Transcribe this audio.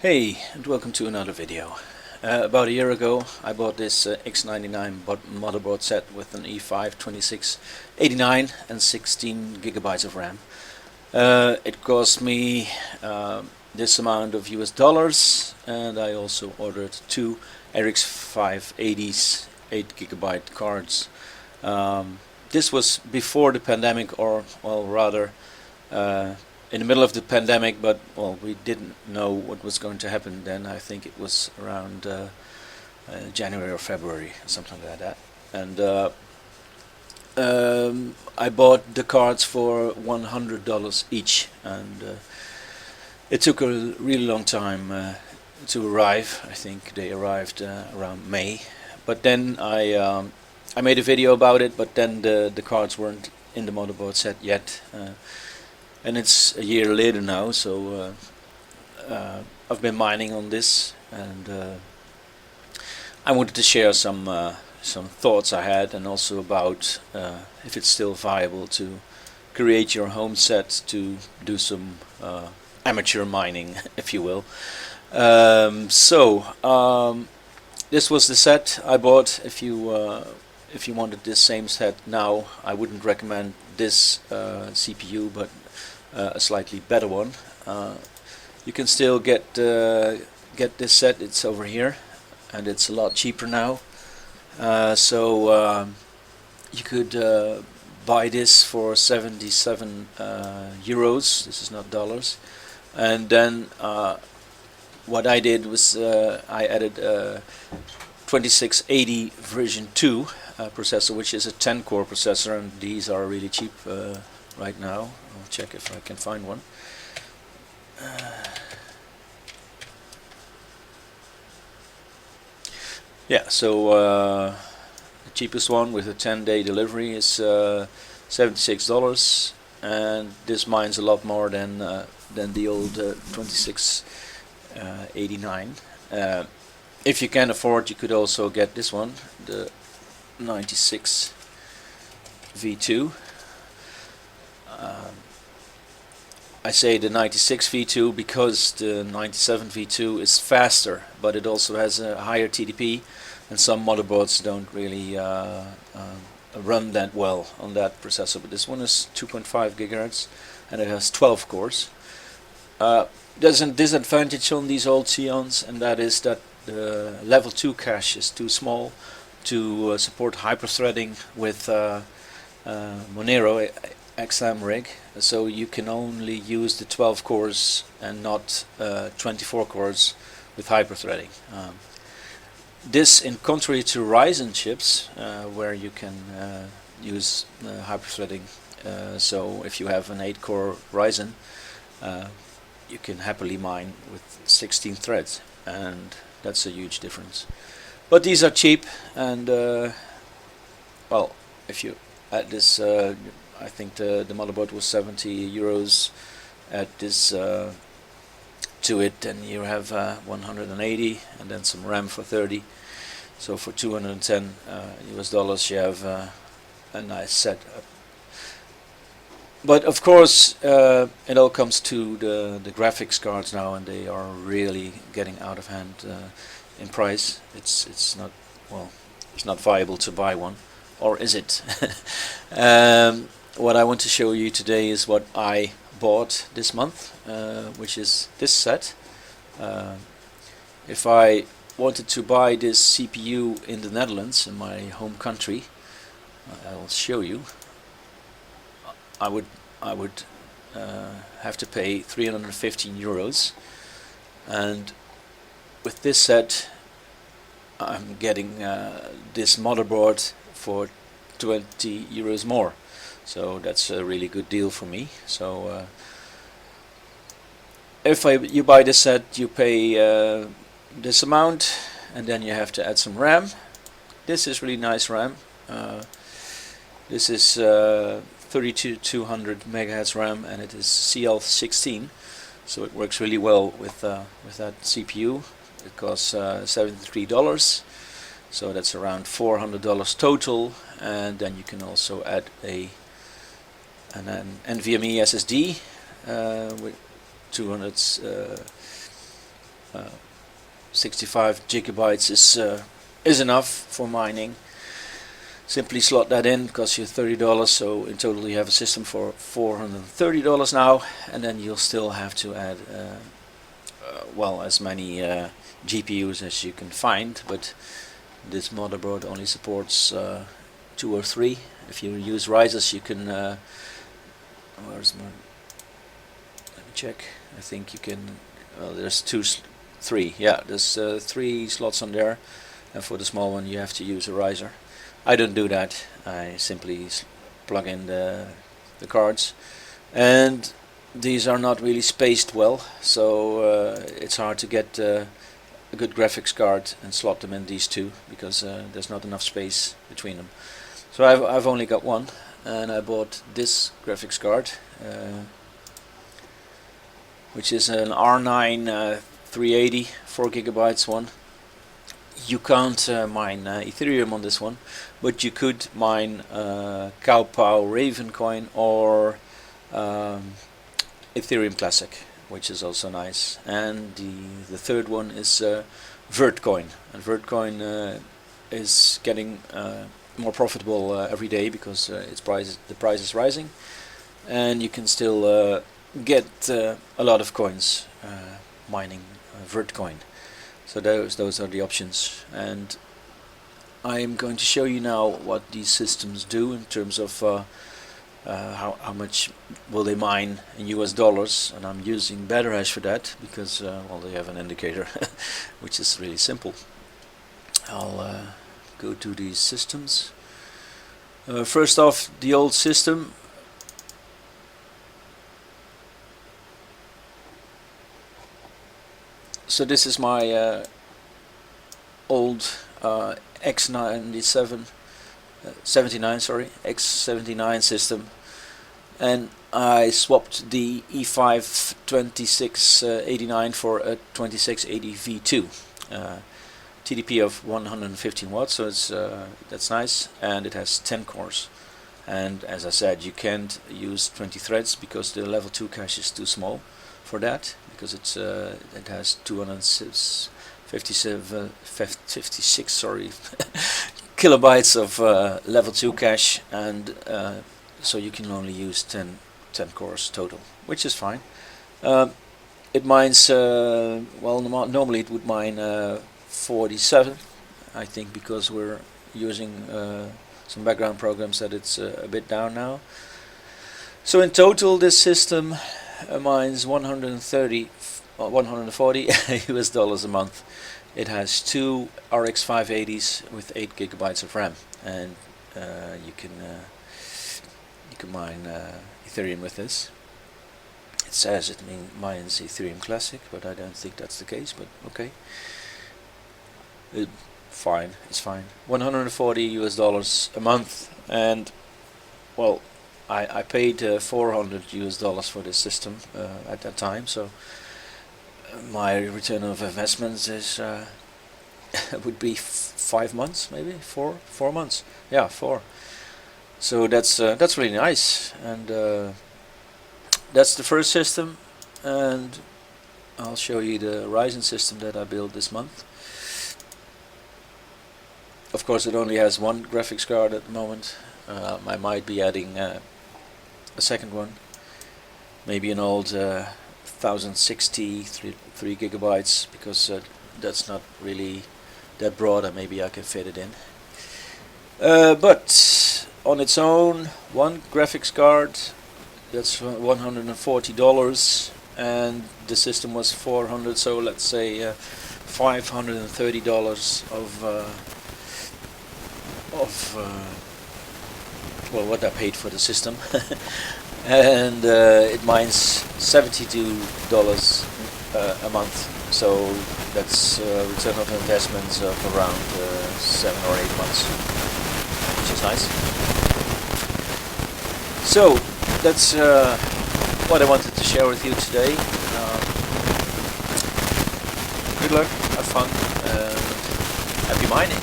Hey, and welcome to another video. About a year ago I bought this X79 motherboard set with an E5 2689 and 16 gigabytes of RAM. It cost me this amount of US dollars, and I also ordered two RX 580s 8 gigabyte cards. This was before the pandemic, or well, rather in the middle of the pandemic, but well, we didn't know what was going to happen then. I think it was around January or February, something like that. And I bought the cards for $100 each, and it took a really long time to arrive. I think they arrived around May. But then I made a video about it, but then the cards weren't in the motherboard set yet. And it's a year later now, so I've been mining on this, and I wanted to share some thoughts I had, and also about if it's still viable to create your home set to do some amateur mining, if you will. This was the set I bought. If you wanted this same set now, I wouldn't recommend this CPU, but a slightly better one. You can still get this set. It's over here, and it's a lot cheaper now. You could buy this for 77 euros. This is not dollars. And then what I did was I added a 2680 version 2 processor, which is a 10-core processor, and these are really cheap right now. I'll check if I can find one. Yeah, so the cheapest one with a 10-day delivery is $76, and this mines a lot more than the old 2689. If you can afford, you could also get this one, the 96 V2. I say the 96 V2 because the 97 V2 is faster, but it also has a higher TDP, and some motherboards don't really run that well on that processor. But this one is 2.5 gigahertz, and it has 12 cores. There's a disadvantage on these old Xeons, and that is that the level 2 cache is too small to support hyperthreading with Monero XM rig, so you can only use the 12 cores and not 24 cores with hyperthreading. This, in contrary to Ryzen chips, where you can use hyperthreading. So if you have an 8-core Ryzen, you can happily mine with 16 threads, and that's a huge difference. But these are cheap, and well, if you add this, I think the motherboard was 70 euros. Add this to it, and you have 180, and then some RAM for 30. So for 210 US dollars, you have a nice setup. But of course, it all comes to the graphics cards now, and they are really getting out of hand in price. It's not, well, it's not viable to buy one, or is it? What I want to show you today is what I bought this month, which is this set. If I wanted to buy this CPU in the Netherlands, in my home country, I will show you. I would have to pay 315 euros, and with this set I'm getting this motherboard for 20 euros more, so that's a really good deal for me. So if you buy this set, you pay this amount, and then you have to add some RAM. This is really nice RAM. This is 3200 megahertz RAM, and it is CL16, so it works really well with that CPU. It costs $73, so that's around $400 total. And then you can also add an NVMe SSD with 200 65 gigabytes is enough for mining. Simply slot that in, costs you $30, so in total you have a system for $430 now, and then you'll still have to add well, as many GPUs as you can find, but this motherboard only supports 2 or 3. If you use Ryzen, you can where's my, let me check, I think you can, well, there's 3, yeah, there's 3 slots on there, and for the small one you have to use a riser. I don't do that, I simply plug in the cards, and these are not really spaced well, so it's hard to get a good graphics card and slot them in these two, because there's not enough space between them. So I've only got one, and I bought this graphics card, which is an R9 380 4 gigabytes one. You can't mine Ethereum on this one, but you could mine Cowpow Ravencoin or Ethereum Classic, which is also nice. And the third one is Vertcoin, and Vertcoin is getting more profitable every day, because the price is rising, and you can still get a lot of coins mining Vertcoin. So those are the options, and I am going to show you now what these systems do in terms of how much will they mine in US dollars, and I'm using Betterhash for that, because well, they have an indicator which is really simple. I'll go to these systems. First off, the old system. So this is my old X79 system, and I swapped the E5 2689 for a 2680 V2, TDP of 115 watts, so it's that's nice, and it has 10 cores. And as I said, you can't use 20 threads because the level 2 cache is too small for that, because it has 256 sorry kilobytes of level 2 cache, and so you can only use 10 cores total, which is fine. It mines well, normally it would mine 47, I think, because we're using some background programs that it's a bit down now. So in total this system mines 140 US dollars a month. It has 2 RX 580s with 8 gigabytes of RAM, and you can mine Ethereum with this. It says it mines Ethereum Classic, but I don't think that's the case, but okay. Fine, it's fine. 140 US dollars a month, and well, I paid 400 US dollars for this system at that time, so my return of investments is would be 5 months, maybe 4 months. Yeah, 4. So that's really nice, and that's the first system, and I'll show you the Ryzen system that I built this month. Of course, it only has one graphics card at the moment. I might be adding a second one, maybe an old 1060 3 gigabytes, because that's not really that broad, and maybe I can fit it in. But on its own, one graphics card, that's $140, and the system was 400, so let's say $530 of well, what I paid for the system. And it mines $72 a month, so that's return of investments of around 7 or 8 months, which is nice. So that's what I wanted to share with you today. Good luck, have fun, and happy mining.